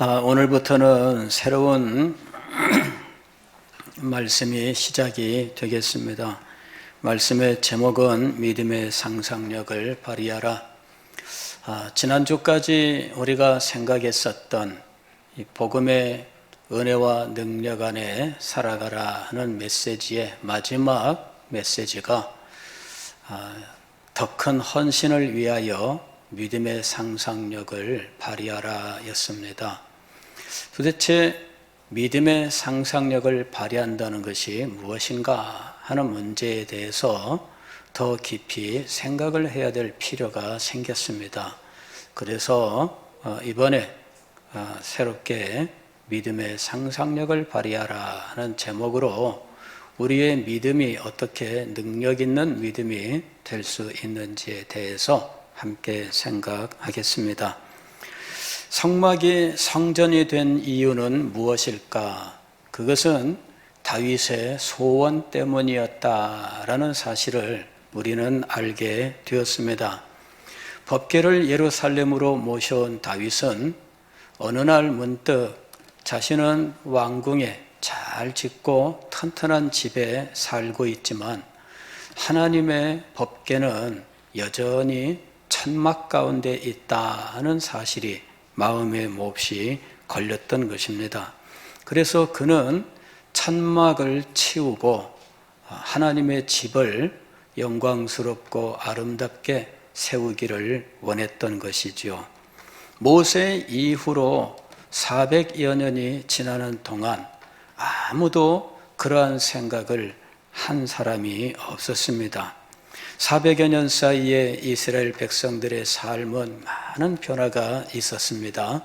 오늘부터는 새로운 말씀이 시작이 되겠습니다. 말씀의 제목은 믿음의 상상력을 발휘하라. 지난주까지 우리가 생각했었던 이 복음의 은혜와 능력 안에 살아가라 하는 메시지의 마지막 메시지가 더 큰 헌신을 위하여 믿음의 상상력을 발휘하라 였습니다. 도대체 믿음의 상상력을 발휘한다는 것이 무엇인가 하는 문제에 대해서 더 깊이 생각을 해야 될 필요가 생겼습니다. 그래서 이번에 새롭게 믿음의 상상력을 발휘하라 하는 제목으로 우리의 믿음이 어떻게 능력 있는 믿음이 될 수 있는지에 대해서 함께 생각하겠습니다. 성막이 성전이 된 이유는 무엇일까? 그것은 다윗의 소원 때문이었다라는 사실을 우리는 알게 되었습니다. 법궤를 예루살렘으로 모셔온 다윗은 어느 날 문득 자신은 왕궁에 잘 짓고 튼튼한 집에 살고 있지만 하나님의 법궤는 여전히 천막 가운데 있다는 사실이 마음에 몹시 걸렸던 것입니다. 그래서 그는 천막을 치우고 하나님의 집을 영광스럽고 아름답게 세우기를 원했던 것이지요. 모세 이후로 400여 년이 지나는 동안 아무도 그러한 생각을 한 사람이 없었습니다. 400여 년 사이에 이스라엘 백성들의 삶은 많은 변화가 있었습니다.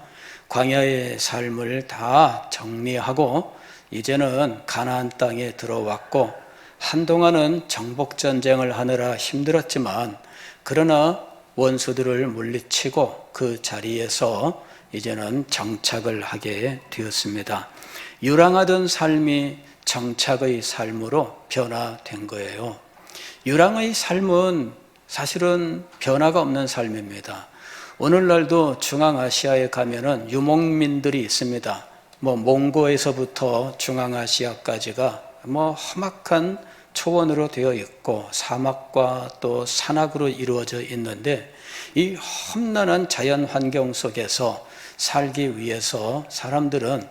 광야의 삶을 다 정리하고 이제는 가나안 땅에 들어왔고 한동안은 정복전쟁을 하느라 힘들었지만 그러나 원수들을 물리치고 그 자리에서 이제는 정착을 하게 되었습니다. 유랑하던 삶이 정착의 삶으로 변화된 거예요. 유랑의 삶은 사실은 변화가 없는 삶입니다. 오늘날도 중앙아시아에 가면은 유목민들이 있습니다. 몽고에서부터 중앙아시아까지가 험악한 초원으로 되어 있고 사막과 또 산악으로 이루어져 있는데 이 험난한 자연 환경 속에서 살기 위해서 사람들은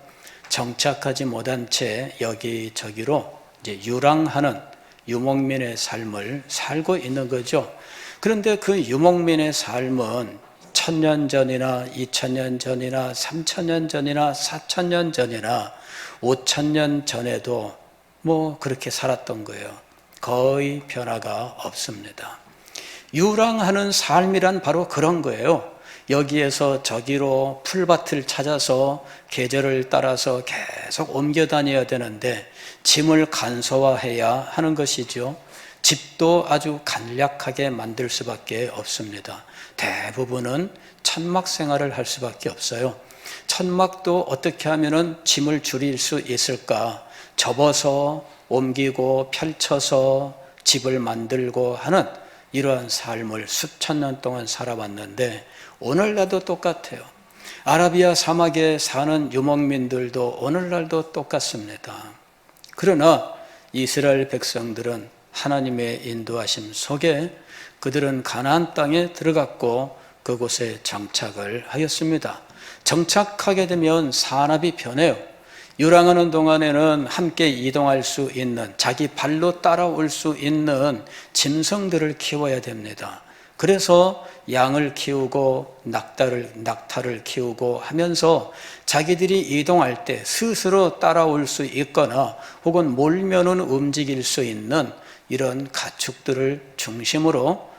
정착하지 못한 채 여기저기로 이제 유랑하는 유목민의 삶을 살고 있는 거죠. 그런데 그 유목민의 삶은 1000년 전이나 2000년 전이나 3000년 전이나 4000년 전이나 5000년 전에도 그렇게 살았던 거예요. 거의 변화가 없습니다. 유랑하는 삶이란 바로 그런 거예요. 여기에서 저기로 풀밭을 찾아서 계절을 따라서 계속 옮겨 다녀야 되는데 짐을 간소화해야 하는 것이죠. 집도 아주 간략하게 만들 수밖에 없습니다. 대부분은 천막 생활을 할 수밖에 없어요. 천막도 어떻게 하면 짐을 줄일 수 있을까? 접어서 옮기고 펼쳐서 집을 만들고 하는 이러한 삶을 수천 년 동안 살아왔는데 오늘날도 똑같아요. 아라비아 사막에 사는 유목민들도 오늘날도 똑같습니다. 그러나 이스라엘 백성들은 하나님의 인도하심 속에 그들은 가나안 땅에 들어갔고 그곳에 정착을 하였습니다. 정착하게 되면 산업이 변해요. 유랑하는 동안에는 함께 이동할 수 있는, 자기 발로 따라올 수 있는 짐승들을 키워야 됩니다. 그래서 양을 키우고 낙타를 키우고 하면서 자기들이 이동할 때 스스로 따라올 수 있거나 혹은 몰면은 움직일 수 있는 이런 가축들을 중심으로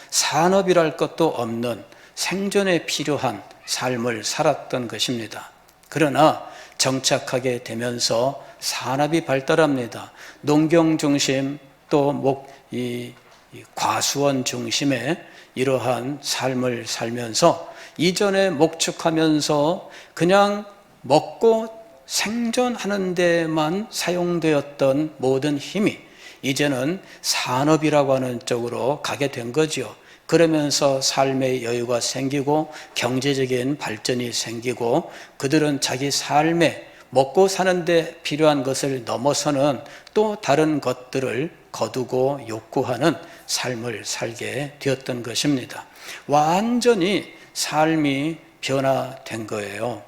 산업이랄 것도 없는 생존에 필요한 삶을 살았던 것입니다. 그러나 정착하게 되면서 산업이 발달합니다. 농경 중심 또 과수원 중심의 이러한 삶을 살면서 이전에 목축하면서 그냥 먹고 생존하는 데만 사용되었던 모든 힘이 이제는 산업이라고 하는 쪽으로 가게 된 거죠. 그러면서 삶의 여유가 생기고 경제적인 발전이 생기고 그들은 자기 삶에 먹고 사는데 필요한 것을 넘어서는 또 다른 것들을 거두고 욕구하는 삶을 살게 되었던 것입니다. 완전히 삶이 변화된 거예요.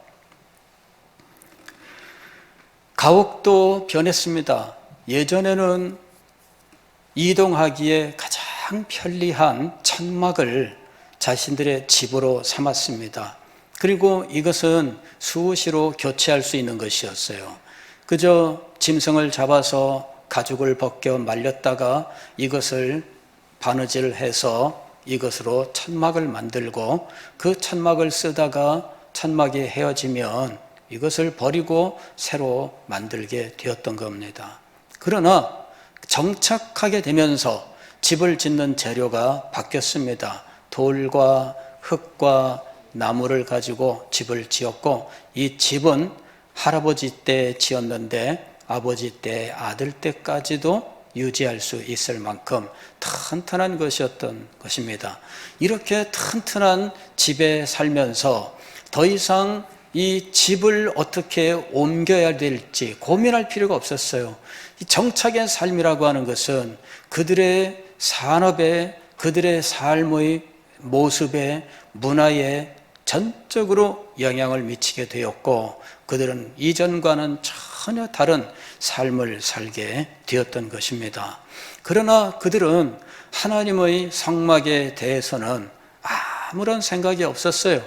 가옥도 변했습니다. 예전에는 이동하기에 가장 편리한 천막을 자신들의 집으로 삼았습니다. 그리고 이것은 수시로 교체할 수 있는 것이었어요. 그저 짐승을 잡아서 가죽을 벗겨 말렸다가 이것을 바느질해서 이것으로 천막을 만들고 그 천막을 쓰다가 천막이 헤어지면 이것을 버리고 새로 만들게 되었던 겁니다. 그러나 정착하게 되면서 집을 짓는 재료가 바뀌었습니다. 돌과 흙과 나무를 가지고 집을 지었고 이 집은 할아버지 때 지었는데 아버지 때 아들 때까지도 유지할 수 있을 만큼 튼튼한 것이었던 것입니다. 이렇게 튼튼한 집에 살면서 더 이상 이 집을 어떻게 옮겨야 될지 고민할 필요가 없었어요. 이 정착의 삶이라고 하는 것은 그들의 산업에, 그들의 삶의 모습에, 문화에 전적으로 영향을 미치게 되었고 그들은 이전과는 전혀 다른 삶을 살게 되었던 것입니다. 그러나 그들은 하나님의 성막에 대해서는 아무런 생각이 없었어요.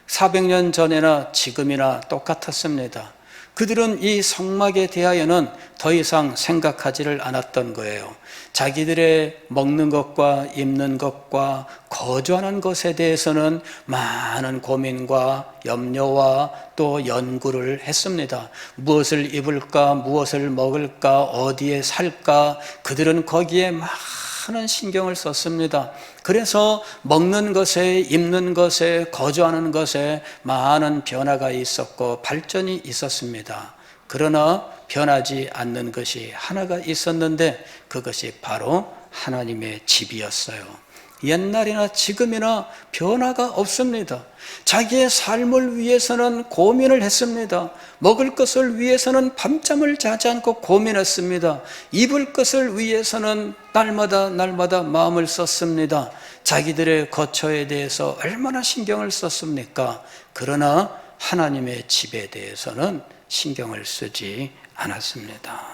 400년 전이나 지금이나 똑같았습니다. 그들은 이 성막에 대하여는 더 이상 생각하지를 않았던 거예요. 자기들의 먹는 것과 입는 것과 거주하는 것에 대해서는 많은 고민과 염려와 또 연구를 했습니다. 무엇을 입을까, 무엇을 먹을까, 어디에 살까, 그들은 거기에 많은 신경을 썼습니다. 그래서 먹는 것에, 입는 것에, 거주하는 것에 많은 변화가 있었고 발전이 있었습니다. 그러나 변하지 않는 것이 하나가 있었는데 그것이 바로 하나님의 집이었어요. 옛날이나 지금이나 변화가 없습니다. 자기의 삶을 위해서는 고민을 했습니다. 먹을 것을 위해서는 밤잠을 자지 않고 고민했습니다. 입을 것을 위해서는 날마다 마음을 썼습니다. 자기들의 거처에 대해서 얼마나 신경을 썼습니까? 그러나 하나님의 집에 대해서는 신경을 쓰지 않았습니다.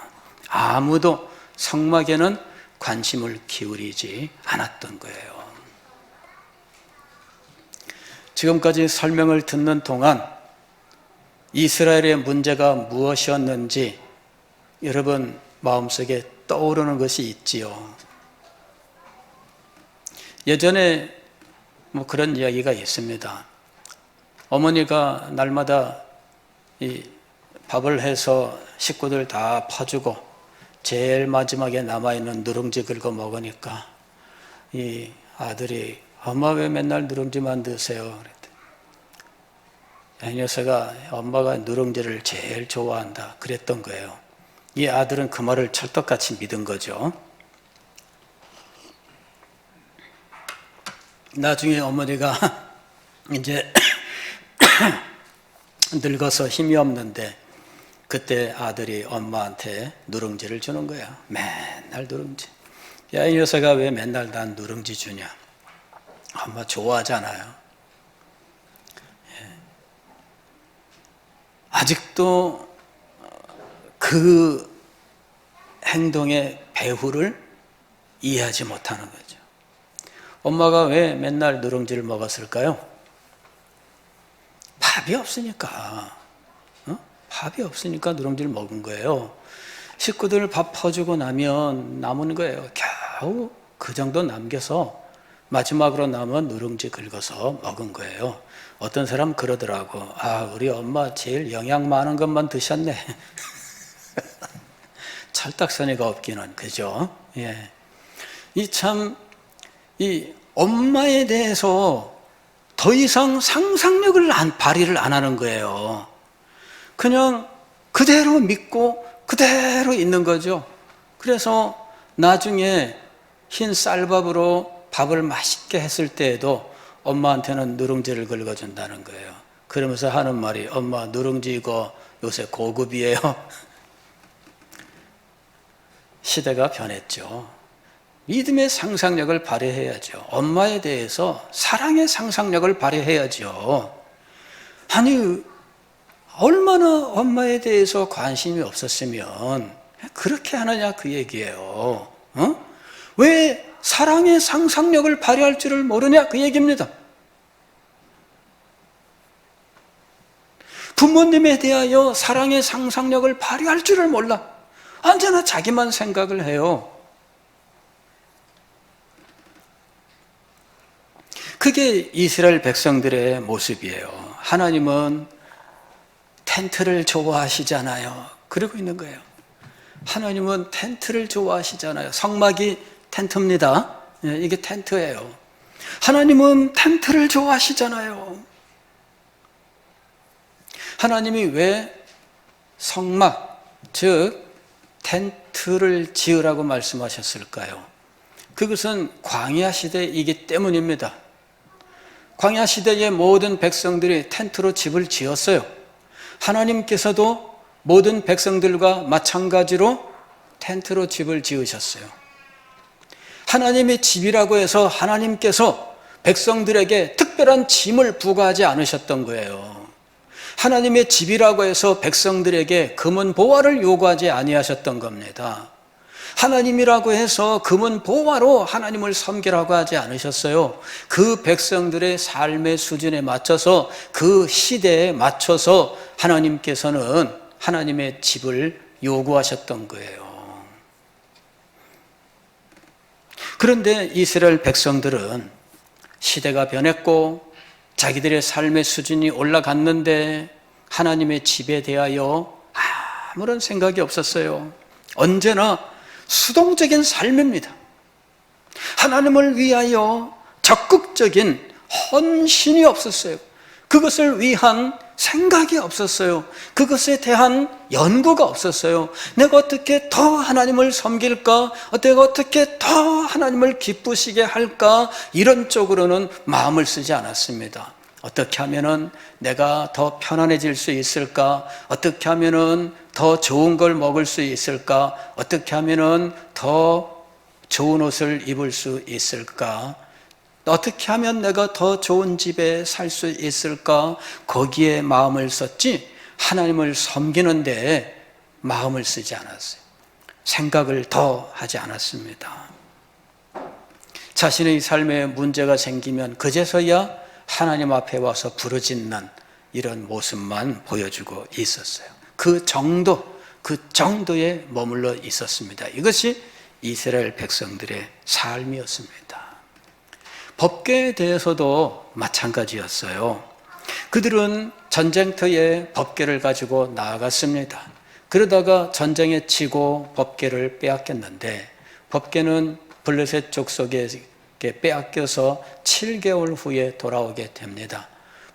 아무도 성막에는 관심을 기울이지 않았던 거예요. 지금까지 설명을 듣는 동안 이스라엘의 문제가 무엇이었는지 여러분 마음속에 떠오르는 것이 있지요. 예전에 그런 이야기가 있습니다. 어머니가 날마다 이 밥을 해서 식구들 다 퍼주고 제일 마지막에 남아있는 누룽지 긁어 먹으니까 이 아들이 엄마 왜 맨날 누룽지만 드세요? 그랬더니 이 녀석아 엄마가 누룽지를 제일 좋아한다 그랬던 거예요. 이 아들은 그 말을 찰떡같이 믿은 거죠. 나중에 어머니가 이제 늙어서 힘이 없는데 그때 아들이 엄마한테 누룽지를 주는 거야. 맨날 누룽지. 야, 이 녀석아 왜 맨날 난 누룽지 주냐? 엄마 좋아하잖아요. 아직도 그 행동의 배후를 이해하지 못하는 거죠. 엄마가 왜 맨날 누룽지를 먹었을까요? 밥이 없으니까. 밥이 없으니까 누룽지를 먹은 거예요. 식구들 밥 퍼주고 나면 남은 거예요. 겨우 그 정도 남겨서 마지막으로 남은 누룽지 긁어서 먹은 거예요. 어떤 사람 그러더라고. 아, 우리 엄마 제일 영양 많은 것만 드셨네. 찰떡선이가 없기는, 그죠? 예. 이 엄마에 대해서 더 이상 상상력을 발휘를 안 하는 거예요. 그냥 그대로 믿고 그대로 있는 거죠. 그래서 나중에 흰 쌀밥으로 밥을 맛있게 했을 때에도 엄마한테는 누룽지를 긁어준다는 거예요. 그러면서 하는 말이, 엄마 누룽지 이거 요새 고급이에요. 시대가 변했죠. 믿음의 상상력을 발휘해야죠. 엄마에 대해서 사랑의 상상력을 발휘해야죠. 아니, 얼마나 엄마에 대해서 관심이 없었으면 그렇게 하느냐 그 얘기예요. 왜 사랑의 상상력을 발휘할 줄을 모르냐 그 얘기입니다. 부모님에 대하여 사랑의 상상력을 발휘할 줄을 몰라. 언제나 자기만 생각을 해요. 그게 이스라엘 백성들의 모습이에요. 하나님은 텐트를 좋아하시잖아요. 그러고 있는 거예요. 하나님은 텐트를 좋아하시잖아요. 성막이 텐트입니다. 이게 텐트예요. 하나님은 텐트를 좋아하시잖아요. 하나님이 왜 성막, 즉 텐트를 지으라고 말씀하셨을까요? 그것은 광야 시대이기 때문입니다. 광야 시대의 모든 백성들이 텐트로 집을 지었어요. 하나님께서도 모든 백성들과 마찬가지로 텐트로 집을 지으셨어요. 하나님의 집이라고 해서 하나님께서 백성들에게 특별한 짐을 부과하지 않으셨던 거예요. 하나님의 집이라고 해서 백성들에게 금은 보화를 요구하지 아니하셨던 겁니다. 하나님이라고 해서 금은 보화로 하나님을 섬기라고 하지 않으셨어요. 그 백성들의 삶의 수준에 맞춰서, 그 시대에 맞춰서 하나님께서는 하나님의 집을 요구하셨던 거예요. 그런데 이스라엘 백성들은 시대가 변했고 자기들의 삶의 수준이 올라갔는데 하나님의 집에 대하여 아무런 생각이 없었어요. 언제나 수동적인 삶입니다. 하나님을 위하여 적극적인 헌신이 없었어요. 그것을 위한 생각이 없었어요. 그것에 대한 연구가 없었어요. 내가 어떻게 더 하나님을 섬길까? 내가 어떻게 더 하나님을 기쁘시게 할까? 이런 쪽으로는 마음을 쓰지 않았습니다. 어떻게 하면은 내가 더 편안해질 수 있을까? 어떻게 하면은 더 좋은 걸 먹을 수 있을까? 어떻게 하면은 더 좋은 옷을 입을 수 있을까? 어떻게 하면 내가 더 좋은 집에 살 수 있을까? 거기에 마음을 썼지 하나님을 섬기는 데 마음을 쓰지 않았어요. 생각을 더 하지 않았습니다. 자신의 삶에 문제가 생기면 그제서야 하나님 앞에 와서 부르짖는 이런 모습만 보여주고 있었어요. 그 정도에 머물러 있었습니다. 이것이 이스라엘 백성들의 삶이었습니다. 법궤에 대해서도 마찬가지였어요. 그들은 전쟁터에 법궤를 가지고 나아갔습니다. 그러다가 전쟁에 치고 법궤를 빼앗겼는데 법궤는 블레셋 족속에게 빼앗겨서 7개월 후에 돌아오게 됩니다.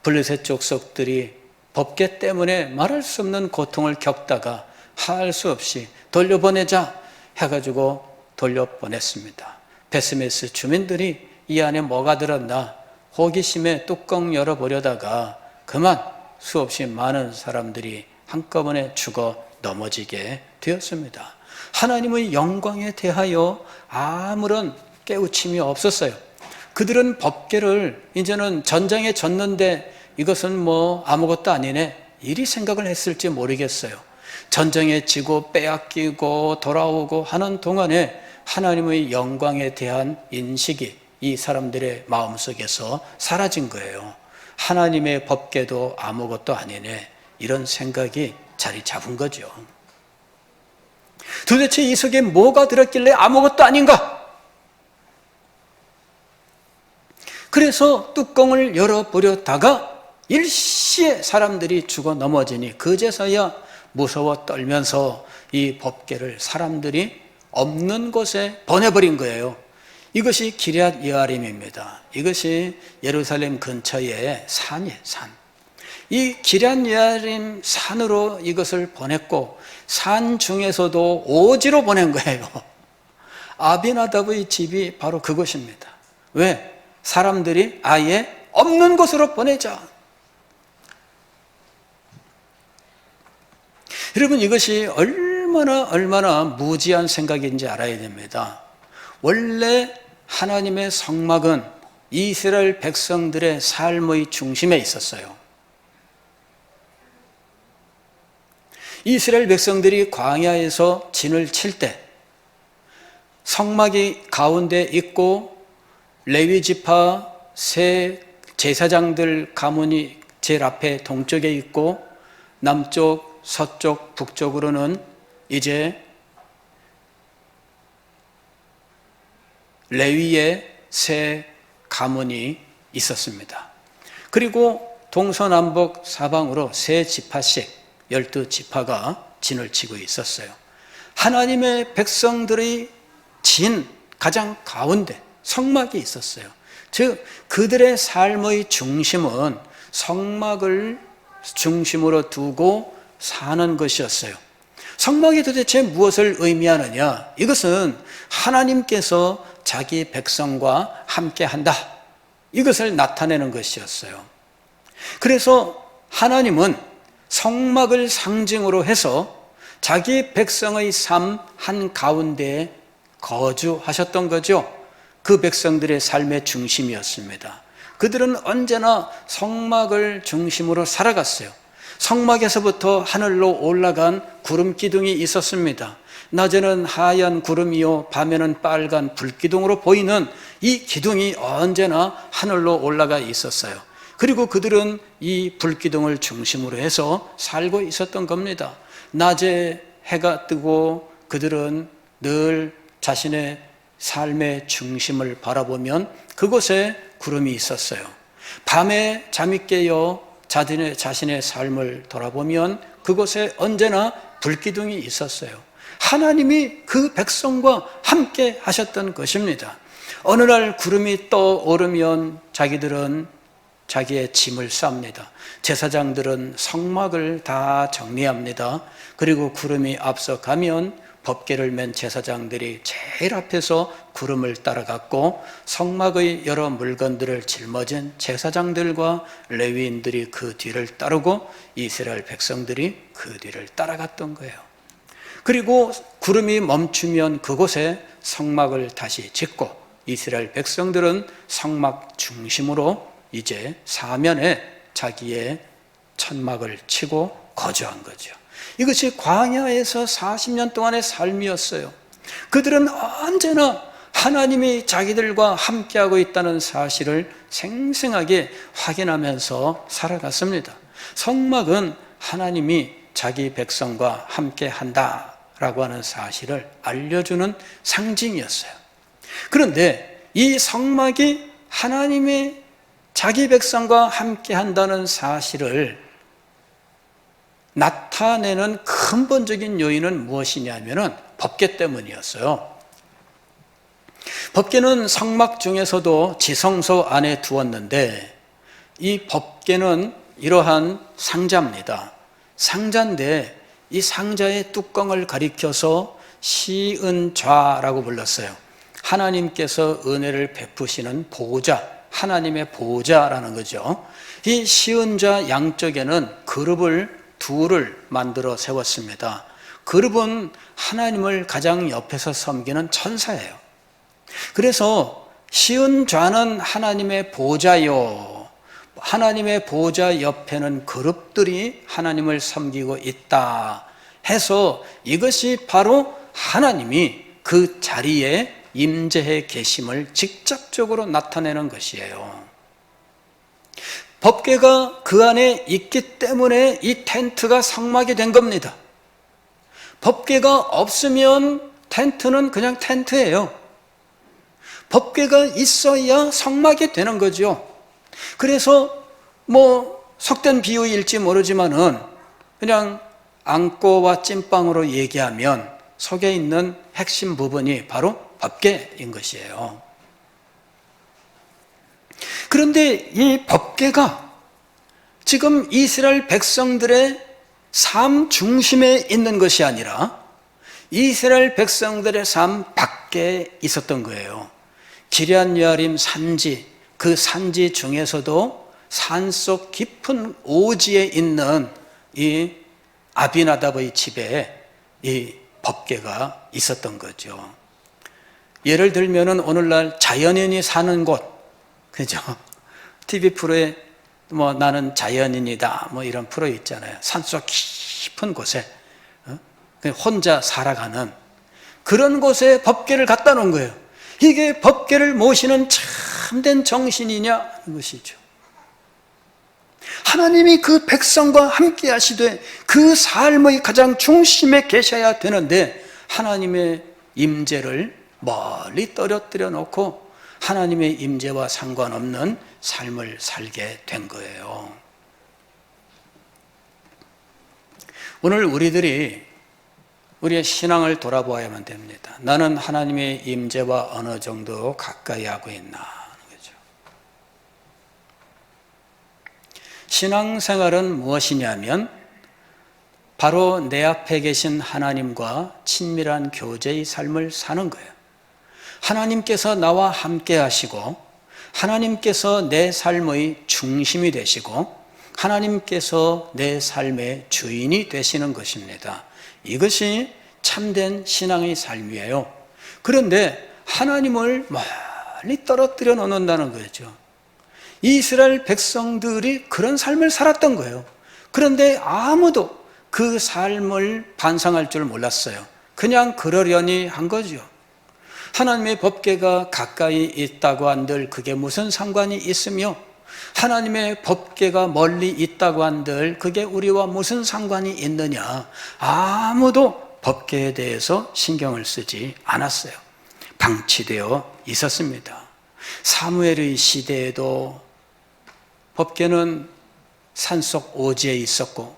블레셋 족속들이 법궤 때문에 말할 수 없는 고통을 겪다가 할 수 없이 돌려보내자 해가지고 돌려보냈습니다. 베스메스 주민들이 이 안에 뭐가 들었나 호기심에 뚜껑 열어보려다가 그만 수없이 많은 사람들이 한꺼번에 죽어 넘어지게 되었습니다. 하나님의 영광에 대하여 아무런 깨우침이 없었어요. 그들은 법궤를 이제는 전쟁에 졌는데 이것은 뭐 아무것도 아니네 이리 생각을 했을지 모르겠어요. 전쟁에 지고 빼앗기고 돌아오고 하는 동안에 하나님의 영광에 대한 인식이 이 사람들의 마음속에서 사라진 거예요. 하나님의 법궤도 아무것도 아니네 이런 생각이 자리 잡은 거죠. 도대체 이 속에 뭐가 들었길래 아무것도 아닌가? 그래서 뚜껑을 열어보려다가 일시에 사람들이 죽어 넘어지니 그제서야 무서워 떨면서 이 법궤를 사람들이 없는 곳에 보내버린 거예요. 이것이 기럇 여아림입니다. 이것이 예루살렘 근처의 산이에요, 산. 이 기럇 여아림 산으로 이것을 보냈고 산 중에서도 오지로 보낸 거예요. 아비나답의 집이 바로 그것입니다. 왜? 사람들이 아예 없는 곳으로 보내자. 여러분, 이것이 얼마나 무지한 생각인지 알아야 됩니다. 원래 하나님의 성막은 이스라엘 백성들의 삶의 중심에 있었어요. 이스라엘 백성들이 광야에서 진을 칠 때 성막이 가운데 있고 레위 지파 세 제사장들 가문이 제일 앞에 동쪽에 있고 남쪽, 서쪽, 북쪽으로는 이제 레위의 세 가문이 있었습니다. 그리고 동서남북 사방으로 세 지파씩 12지파가 진을 치고 있었어요. 하나님의 백성들의 진 가장 가운데 성막이 있었어요. 즉 그들의 삶의 중심은 성막을 중심으로 두고 사는 것이었어요. 성막이 도대체 무엇을 의미하느냐? 이것은 하나님께서 자기 백성과 함께한다, 이것을 나타내는 것이었어요. 그래서 하나님은 성막을 상징으로 해서 자기 백성의 삶 한가운데에 거주하셨던 거죠. 그 백성들의 삶의 중심이었습니다. 그들은 언제나 성막을 중심으로 살아갔어요. 성막에서부터 하늘로 올라간 구름 기둥이 있었습니다. 낮에는 하얀 구름이요 밤에는 빨간 불기둥으로 보이는 이 기둥이 언제나 하늘로 올라가 있었어요. 그리고 그들은 이 불기둥을 중심으로 해서 살고 있었던 겁니다. 낮에 해가 뜨고 그들은 늘 자신의 삶의 중심을 바라보면 그곳에 구름이 있었어요. 밤에 잠이 깨어 자신의 삶을 돌아보면 그곳에 언제나 불기둥이 있었어요. 하나님이 그 백성과 함께 하셨던 것입니다. 어느 날 구름이 떠오르면 자기들은 자기의 짐을 쌉니다. 제사장들은 성막을 다 정리합니다. 그리고 구름이 앞서가면 법궤를 맨 제사장들이 제일 앞에서 구름을 따라갔고 성막의 여러 물건들을 짊어진 제사장들과 레위인들이 그 뒤를 따르고 이스라엘 백성들이 그 뒤를 따라갔던 거예요. 그리고 구름이 멈추면 그곳에 성막을 다시 짓고 이스라엘 백성들은 성막 중심으로 이제 사면에 자기의 천막을 치고 거주한 거죠. 이것이 광야에서 40년 동안의 삶이었어요. 그들은 언제나 하나님이 자기들과 함께하고 있다는 사실을 생생하게 확인하면서 살아갔습니다. 성막은 하나님이 자기 백성과 함께한다라고 하는 사실을 알려주는 상징이었어요. 그런데 이 성막이 하나님의 자기 백성과 함께한다는 사실을 나타내는 근본적인 요인은 무엇이냐면은 법궤 때문이었어요. 법궤는 성막 중에서도 지성소 안에 두었는데 이 법궤는 이러한 상자입니다. 상자인데 이 상자의 뚜껑을 가리켜서 시은좌라고 불렀어요. 하나님께서 은혜를 베푸시는 보좌, 하나님의 보좌라는 거죠. 이 시은좌 양쪽에는 그룹을 둘을 만들어 세웠습니다. 그룹은 하나님을 가장 옆에서 섬기는 천사예요. 그래서 시은좌는 하나님의 보좌요, 하나님의 보좌 옆에는 그룹들이 하나님을 섬기고 있다 해서 이것이 바로 하나님이 그 자리에 임재해 계심을 직접적으로 나타내는 것이에요. 법궤가 그 안에 있기 때문에 이 텐트가 성막이 된 겁니다. 법궤가 없으면 텐트는 그냥 텐트예요. 법궤가 있어야 성막이 되는 거죠. 그래서 속된 비유일지 모르지만은 그냥 안고와 찐빵으로 얘기하면 속에 있는 핵심 부분이 바로 법궤인 것이에요. 그런데 이 법궤가 지금 이스라엘 백성들의 삶 중심에 있는 것이 아니라 이스라엘 백성들의 삶 밖에 있었던 거예요. 기럇 여아림 산지, 그 산지 중에서도 산속 깊은 오지에 있는 이 아비나답의 집에 이 법궤가 있었던 거죠. 예를 들면은 오늘날 자연인이 사는 곳, 그죠? TV 프로에 뭐 나는 자연인이다 뭐 이런 프로 있잖아요. 산속 깊은 곳에 혼자 살아가는 그런 곳에 법궤를 갖다 놓은 거예요. 이게 법궤를 모시는 참된 정신이냐 이것이죠. 하나님이 그 백성과 함께 하시되 그 삶의 가장 중심에 계셔야 되는데 하나님의 임재를 멀리 떨어뜨려 놓고 하나님의 임재와 상관없는 삶을 살게 된 거예요. 오늘 우리들이 우리의 신앙을 돌아보아야만 됩니다. 나는 하나님의 임재와 어느 정도 가까이 하고 있나 하는 거죠. 신앙생활은 무엇이냐면 바로 내 앞에 계신 하나님과 친밀한 교제의 삶을 사는 거예요. 하나님께서 나와 함께 하시고 하나님께서 내 삶의 중심이 되시고 하나님께서 내 삶의 주인이 되시는 것입니다. 이것이 참된 신앙의 삶이에요. 그런데 하나님을 멀리 떨어뜨려 놓는다는 거죠. 이스라엘 백성들이 그런 삶을 살았던 거예요. 그런데 아무도 그 삶을 반성할 줄 몰랐어요. 그냥 그러려니 한 거죠. 하나님의 법궤가 가까이 있다고 한들 그게 무슨 상관이 있으며 하나님의 법궤가 멀리 있다고 한들 그게 우리와 무슨 상관이 있느냐. 아무도 법궤에 대해서 신경을 쓰지 않았어요. 방치되어 있었습니다. 사무엘의 시대에도 법궤는 산속 오지에 있었고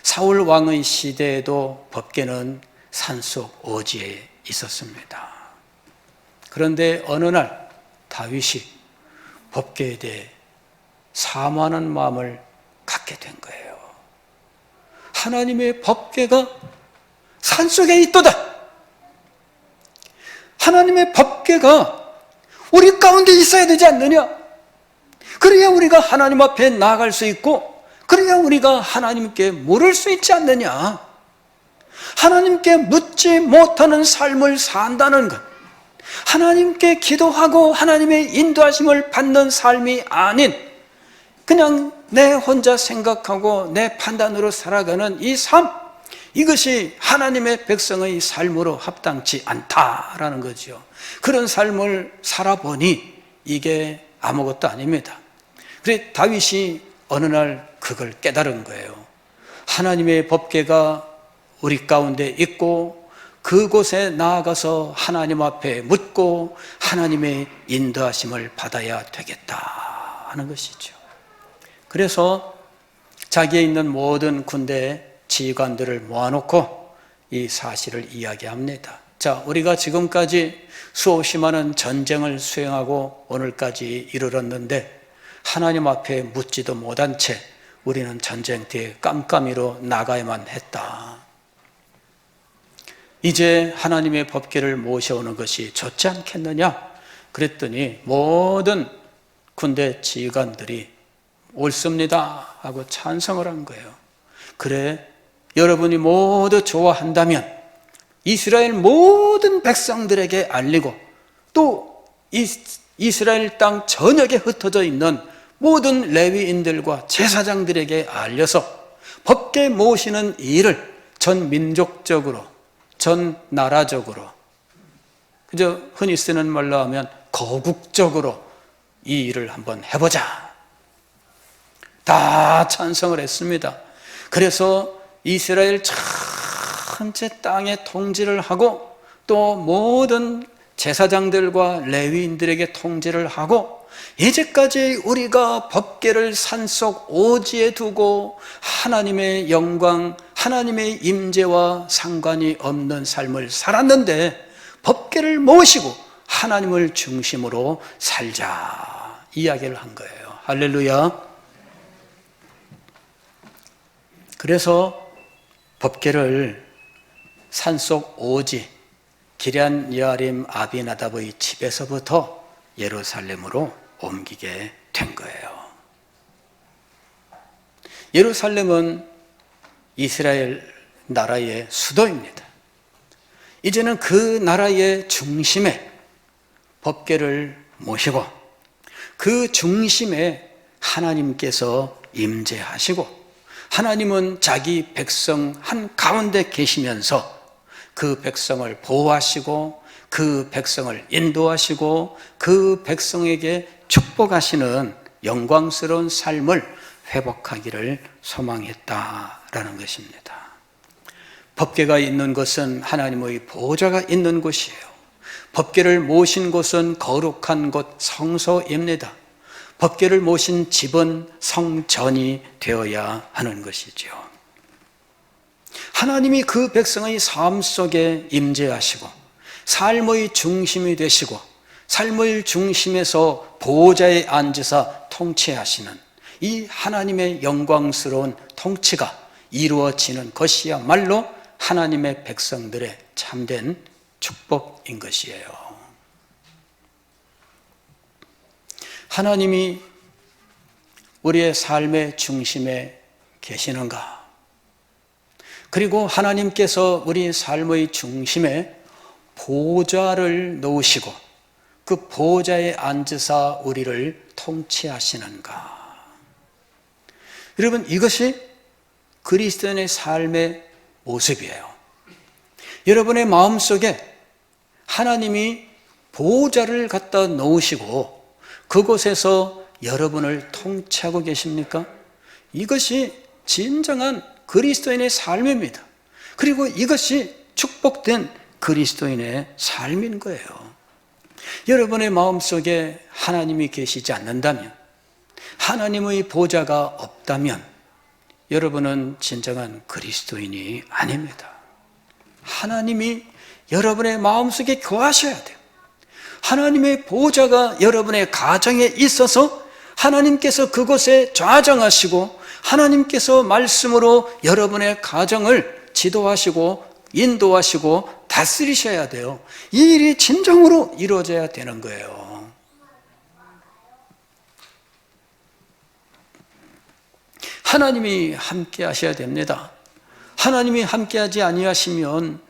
사울 왕의 시대에도 법궤는 산속 오지에 있었습니다. 그런데 어느 날 다윗이 법궤에 대해 사모하는 마음을 갖게 된 거예요. 하나님의 법궤가 산속에 있도다. 하나님의 법궤가 우리 가운데 있어야 되지 않느냐? 그래야 우리가 하나님 앞에 나아갈 수 있고 그래야 우리가 하나님께 물을 수 있지 않느냐? 하나님께 묻지 못하는 삶을 산다는 것, 하나님께 기도하고 하나님의 인도하심을 받는 삶이 아닌 그냥 내 혼자 생각하고 내 판단으로 살아가는 이 삶, 이것이 하나님의 백성의 삶으로 합당치 않다라는 거죠. 그런 삶을 살아보니 이게 아무것도 아닙니다. 그래서 다윗이 어느 날 그걸 깨달은 거예요. 하나님의 법궤가 우리 가운데 있고 그곳에 나아가서 하나님 앞에 묻고 하나님의 인도하심을 받아야 되겠다 하는 것이죠. 그래서 자기에 있는 모든 군대 지휘관들을 모아놓고 이 사실을 이야기합니다. 자, 우리가 지금까지 수없이 많은 전쟁을 수행하고 오늘까지 이르렀는데 하나님 앞에 묻지도 못한 채 우리는 전쟁터에 깜깜이로 나가야만 했다. 이제 하나님의 법궤를 모셔오는 것이 좋지 않겠느냐? 그랬더니 모든 군대 지휘관들이 옳습니다 하고 찬성을 한 거예요. 그래, 여러분이 모두 좋아한다면 이스라엘 모든 백성들에게 알리고 또 이스라엘 땅 전역에 흩어져 있는 모든 레위인들과 제사장들에게 알려서 법궤 모시는 일을 전 민족적으로 전 나라적으로 그저 흔히 쓰는 말로 하면 거국적으로 이 일을 한번 해보자. 다 찬성을 했습니다. 그래서 이스라엘 전체 땅에 통치를 하고 또 모든 제사장들과 레위인들에게 통치를 하고 이제까지 우리가 법궤를 산속 오지에 두고 하나님의 영광, 하나님의 임재와 상관이 없는 삶을 살았는데 법궤를 모시고 하나님을 중심으로 살자 이야기를 한 거예요. 할렐루야. 그래서 법궤를 산속 오지 기럇 여아림 아비나답의 집에서부터 예루살렘으로 옮기게 된 거예요. 예루살렘은 이스라엘 나라의 수도입니다. 이제는 그 나라의 중심에 법궤를 모시고 그 중심에 하나님께서 임재하시고 하나님은 자기 백성 한가운데 계시면서 그 백성을 보호하시고 그 백성을 인도하시고 그 백성에게 축복하시는 영광스러운 삶을 회복하기를 소망했다라는 것입니다. 법궤가 있는 곳은 하나님의 보호자가 있는 곳이에요. 법궤를 모신 곳은 거룩한 곳 성소입니다. 법궤를 모신 집은 성전이 되어야 하는 것이죠. 하나님이 그 백성의 삶 속에 임재하시고 삶의 중심이 되시고 삶의 중심에서 보호자에 앉으사 통치하시는 이 하나님의 영광스러운 통치가 이루어지는 것이야말로 하나님의 백성들의 참된 축복인 것이에요. 하나님이 우리의 삶의 중심에 계시는가? 그리고 하나님께서 우리 삶의 중심에 보호자를 놓으시고 그 보호자에 앉으사 우리를 통치하시는가? 여러분, 이것이 그리스도인의 삶의 모습이에요. 여러분의 마음속에 하나님이 보호자를 갖다 놓으시고 그곳에서 여러분을 통치하고 계십니까? 이것이 진정한 그리스도인의 삶입니다. 그리고 이것이 축복된 그리스도인의 삶인 거예요. 여러분의 마음속에 하나님이 계시지 않는다면, 하나님의 보좌가 없다면 여러분은 진정한 그리스도인이 아닙니다. 하나님이 여러분의 마음속에 거하셔야 돼요. 하나님의 보좌가 여러분의 가정에 있어서 하나님께서 그곳에 좌정하시고 하나님께서 말씀으로 여러분의 가정을 지도하시고 인도하시고 다스리셔야 돼요. 이 일이 진정으로 이루어져야 되는 거예요. 하나님이 함께 하셔야 됩니다. 하나님이 함께하지 아니하시면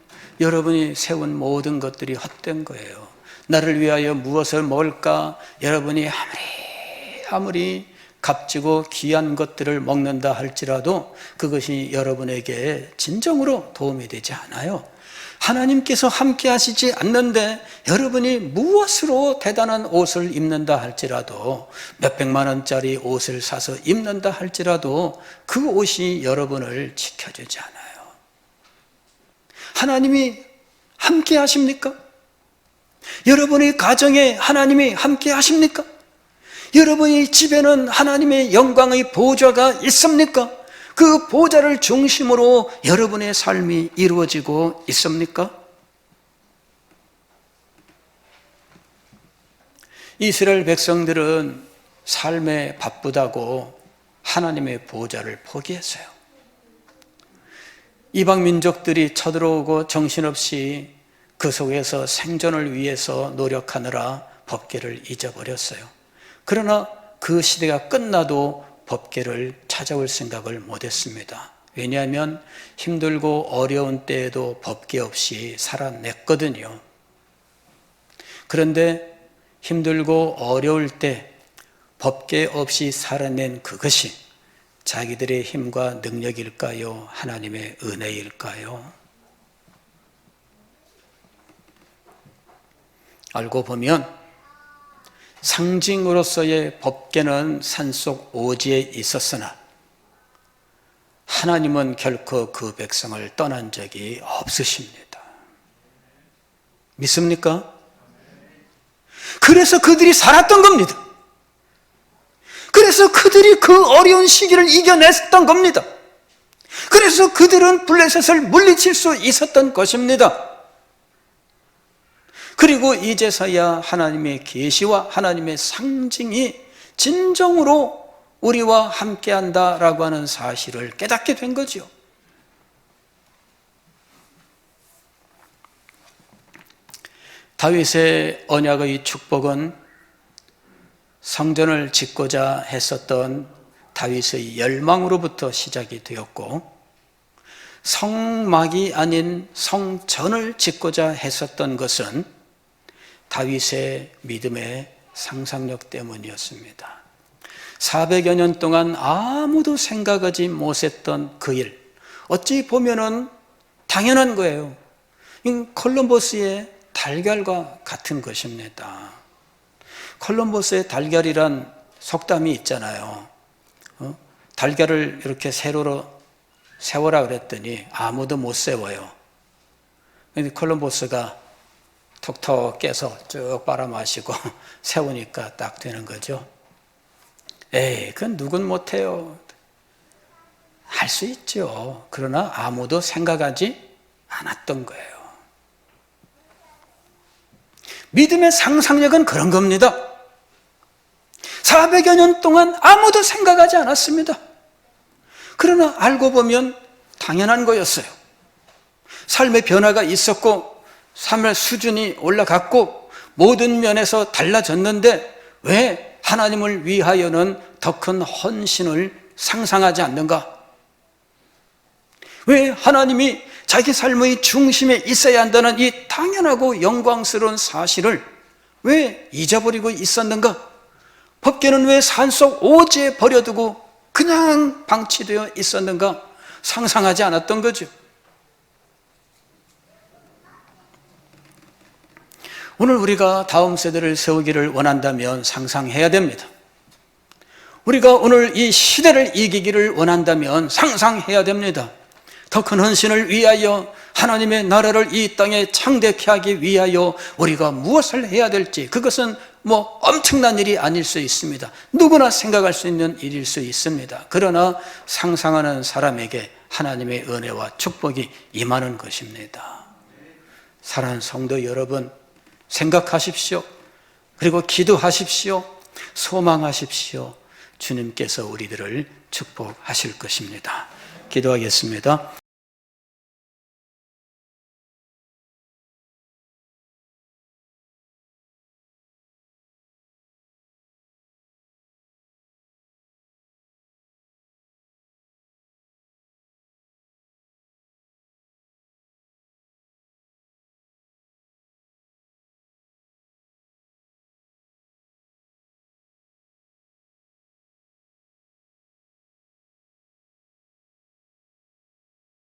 여러분이 세운 모든 것들이 헛된 거예요. 나를 위하여 무엇을 먹을까? 여러분이 아무리 값지고 귀한 것들을 먹는다 할지라도 그것이 여러분에게 진정으로 도움이 되지 않아요. 하나님께서 함께 하시지 않는데 여러분이 무엇으로 대단한 옷을 입는다 할지라도 몇백만 원짜리 옷을 사서 입는다 할지라도 그 옷이 여러분을 지켜주지 않아요. 하나님이 함께 하십니까? 여러분의 가정에 하나님이 함께 하십니까? 여러분의 집에는 하나님의 영광의 보좌가 있습니까? 그 보좌를 중심으로 여러분의 삶이 이루어지고 있습니까? 이스라엘 백성들은 삶에 바쁘다고 하나님의 보좌를 포기했어요. 이방 민족들이 쳐들어오고 정신없이 그 속에서 생존을 위해서 노력하느라 법궤를 잊어버렸어요. 그러나 그 시대가 끝나도 법궤를 찾아올 생각을 못했습니다. 왜냐하면 힘들고 어려운 때에도 법궤 없이 살아냈거든요. 그런데 힘들고 어려울 때 법궤 없이 살아낸 그것이 자기들의 힘과 능력일까요? 하나님의 은혜일까요? 알고 보면 상징으로서의 법궤는 산속 오지에 있었으나 하나님은 결코 그 백성을 떠난 적이 없으십니다. 믿습니까? 그래서 그들이 살았던 겁니다. 그래서 그들이 그 어려운 시기를 이겨냈던 겁니다. 그래서 그들은 블레셋을 물리칠 수 있었던 것입니다. 그리고 이제서야 하나님의 계시와 하나님의 상징이 진정으로 우리와 함께한다라고 하는 사실을 깨닫게 된 거죠. 다윗의 언약의 축복은 성전을 짓고자 했었던 다윗의 열망으로부터 시작이 되었고, 성막이 아닌 성전을 짓고자 했었던 것은 다윗의 믿음의 상상력 때문이었습니다. 400여 년 동안 아무도 생각하지 못했던 그 일, 어찌 보면은 당연한 거예요. 콜럼버스의 달걀과 같은 것입니다. 콜럼버스의 달걀이란 속담이 있잖아요. 달걀을 이렇게 세로로 세워라 그랬더니 아무도 못 세워요. 근데 콜럼버스가 톡톡 깨서 쭉 빨아마시고 세우니까 딱 되는 거죠. 에이, 그건 누군 못해요. 할 수 있죠. 그러나 아무도 생각하지 않았던 거예요. 믿음의 상상력은 그런 겁니다. 400여 년 동안 아무도 생각하지 않았습니다. 그러나 알고 보면 당연한 거였어요. 삶의 변화가 있었고 삶의 수준이 올라갔고 모든 면에서 달라졌는데 왜 하나님을 위하여는 더 큰 헌신을 상상하지 않는가? 왜 하나님이 자기 삶의 중심에 있어야 한다는 이 당연하고 영광스러운 사실을 왜 잊어버리고 있었는가? 법궤는 왜 산속 오지에 버려두고 그냥 방치되어 있었는가? 상상하지 않았던 거죠. 오늘 우리가 다음 세대를 세우기를 원한다면 상상해야 됩니다. 우리가 오늘 이 시대를 이기기를 원한다면 상상해야 됩니다. 더 큰 헌신을 위하여 하나님의 나라를 이 땅에 창대케 하기 위하여 우리가 무엇을 해야 될지, 그것은 엄청난 일이 아닐 수 있습니다. 누구나 생각할 수 있는 일일 수 있습니다. 그러나 상상하는 사람에게 하나님의 은혜와 축복이 임하는 것입니다. 사랑하는 성도 여러분, 생각하십시오. 그리고 기도하십시오. 소망하십시오. 주님께서 우리들을 축복하실 것입니다. 기도하겠습니다.